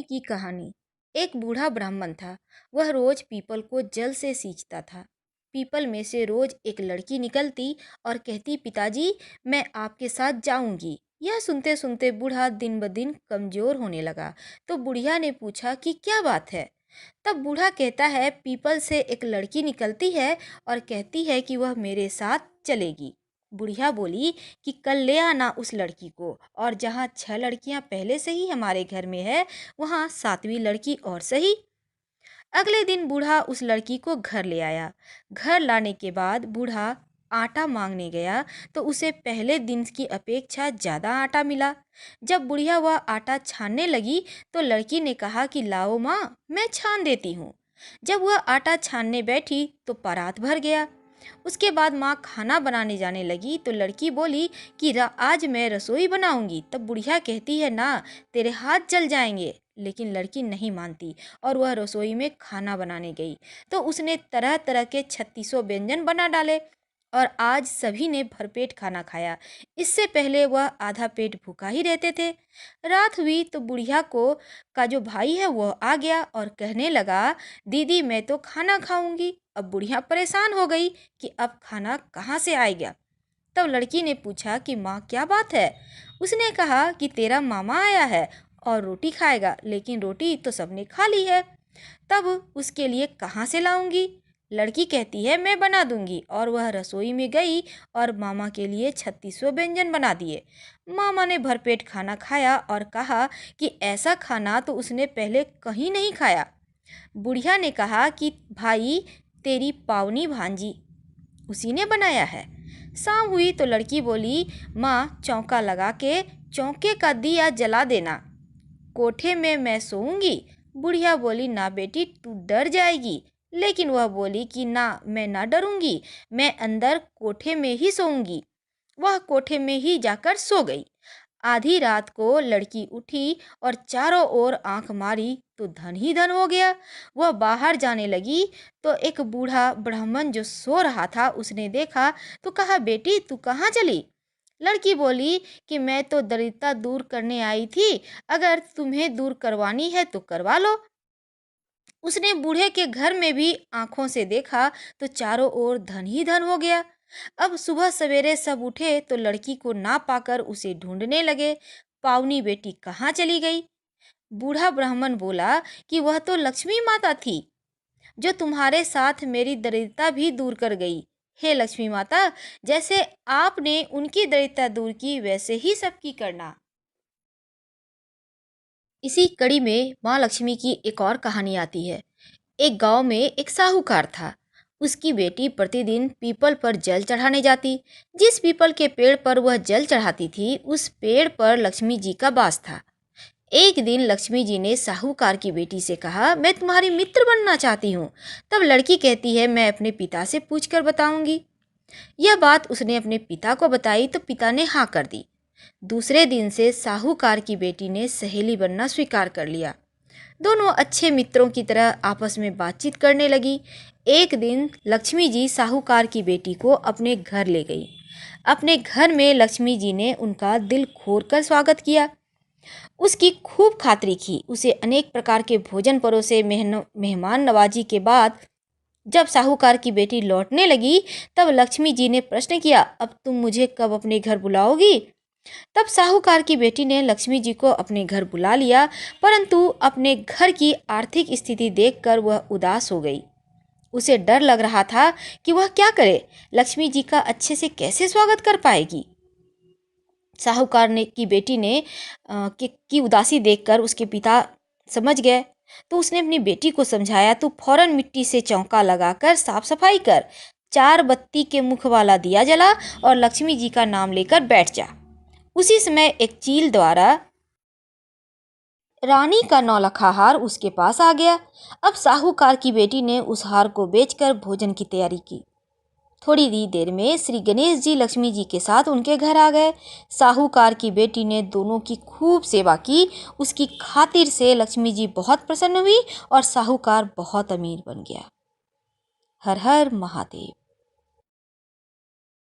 की कहानी। एक बूढ़ा ब्राह्मण था। वह रोज पीपल को जल से सींचता था। पीपल में से रोज एक लड़की निकलती और कहती, पिताजी मैं आपके साथ जाऊंगी। यह सुनते सुनते बूढ़ा दिन ब दिन कमजोर होने लगा। तो बुढ़िया ने पूछा कि क्या बात है। तब बूढ़ा कहता है, पीपल से एक लड़की निकलती है और कहती है कि वह मेरे साथ चलेगी। बुढ़िया बोली कि कल ले आना उस लड़की को, और जहाँ 6 लड़कियां पहले से ही हमारे घर में है, वहाँ 7वीं लड़की और सही। अगले दिन बूढ़ा उस लड़की को घर ले आया। घर लाने के बाद बूढ़ा आटा मांगने गया तो उसे पहले दिन की अपेक्षा ज़्यादा आटा मिला। जब बुढ़िया वह आटा छानने लगी तो लड़की ने कहा कि लाओ माँ, मैं छान देती हूँ। जब वह आटा छानने बैठी तो परात भर गया। उसके बाद माँ खाना बनाने जाने लगी तो लड़की बोली कि आज मैं रसोई बनाऊंगी। तब बुढ़िया कहती है, ना, तेरे हाथ जल जाएंगे। लेकिन लड़की नहीं मानती और वह रसोई में खाना बनाने गई तो उसने तरह तरह के 3600 व्यंजन बना डाले और आज सभी ने भरपेट खाना खाया। इससे पहले वह आधा पेट भूखा ही रहते थे। रात हुई तो बुढ़िया को का जो भाई है वह आ गया और कहने लगा, दीदी मैं तो खाना खाऊंगी। अब बुढ़िया परेशान हो गई कि अब खाना कहाँ से आएगा। तब लड़की ने पूछा कि माँ क्या बात है। उसने कहा कि तेरा मामा आया है और रोटी खाएगा, लेकिन रोटी तो सबने खा ली है। तब उसके लिए कहाँ से लाऊंगी। लड़की कहती है, मैं बना दूंगी, और वह रसोई में गई और मामा के लिए 3600 व्यंजन बना दिए। मामा ने भरपेट खाना खाया और कहा कि ऐसा खाना तो उसने पहले कहीं नहीं खाया। बुढ़िया ने कहा कि भाई, तेरी पावनी भांजी उसी ने बनाया है। शाम हुई तो लड़की बोली, माँ चौका लगा के चौके का दिया जला देना, कोठे में मैं सोऊंगी। बुढ़िया बोली, ना बेटी, तू डर जाएगी। लेकिन वह बोली कि ना, मैं ना डरूंगी, मैं अंदर कोठे में ही सोऊंगी। वह कोठे में ही जाकर सो गई। आधी रात को लड़की उठी और चारों ओर आंख मारी तो धन ही धन हो गया। वह बाहर जाने लगी तो एक बूढ़ा ब्राह्मण जो सो रहा था उसने देखा तो कहा, बेटी तू कहाँ चली। लड़की बोली कि मैं तो दरिद्रता दूर करने आई थी, अगर तुम्हें दूर करवानी है तो करवा लो। उसने बूढ़े के घर में भी आंखों से देखा तो चारों ओर धन ही धन हो गया। अब सुबह सवेरे सब उठे तो लड़की को ना पाकर उसे ढूंढने लगे। पावनी बेटी कहाँ चली गई। बूढ़ा ब्राह्मण बोला कि वह तो लक्ष्मी माता थी, जो तुम्हारे साथ मेरी दरिद्रता भी दूर कर गई। हे लक्ष्मी माता, जैसे आपने उनकी दरिद्रता दूर की वैसे ही सबकी करना। इसी कड़ी में माँ लक्ष्मी की एक और कहानी आती है। एक गांव में एक साहूकार था। उसकी बेटी प्रतिदिन पीपल पर जल चढ़ाने जाती। जिस पीपल के पेड़ पर वह जल चढ़ाती थी, उस पेड़ पर लक्ष्मी जी का वास था। एक दिन लक्ष्मी जी ने साहूकार की बेटी से कहा, मैं तुम्हारी मित्र बनना चाहती हूँ। तब लड़की कहती है, मैं अपने पिता से पूछकर बताऊंगी। यह बात उसने अपने पिता को बताई तो पिता ने हाँ कर दी। दूसरे दिन से साहूकार की बेटी ने सहेली बनना स्वीकार कर लिया। दोनों अच्छे मित्रों की तरह आपस में बातचीत करने लगी। एक दिन लक्ष्मी जी साहूकार की बेटी को अपने घर ले गई। अपने घर में लक्ष्मी जी ने उनका दिल खोलकर स्वागत किया। उसकी खूब खातिरी की, उसे अनेक प्रकार के भोजन परोसे। मेहमान नवाजी के बाद जब साहूकार की बेटी लौटने लगी तब लक्ष्मी जी ने प्रश्न किया, अब तुम मुझे कब अपने घर बुलाओगी। तब साहूकार की बेटी ने लक्ष्मी जी को अपने घर बुला लिया, परंतु अपने घर की आर्थिक स्थिति देखकर वह उदास हो गई। उसे डर लग रहा था कि वह क्या करे, लक्ष्मी जी का अच्छे से कैसे स्वागत कर पाएगी। साहूकार ने की बेटी ने की उदासी देखकर उसके पिता समझ गए। तो उसने अपनी बेटी को समझाया, तू फौरन मिट्टी से चौका लगाकर साफ सफाई कर, 4 बत्ती के मुख वाला दिया जला और लक्ष्मी जी का नाम लेकर बैठ जा। उसी समय एक चील द्वारा रानी का 9 लखा हार उसके पास आ गया। अब साहूकार की बेटी ने उस हार को बेचकर भोजन की तैयारी की। थोड़ी ही देर में श्री गणेश जी लक्ष्मी जी के साथ उनके घर आ गए। साहूकार की बेटी ने दोनों की खूब सेवा की। उसकी खातिर से लक्ष्मी जी बहुत प्रसन्न हुई और साहूकार बहुत अमीर बन गया। हर हर महादेव।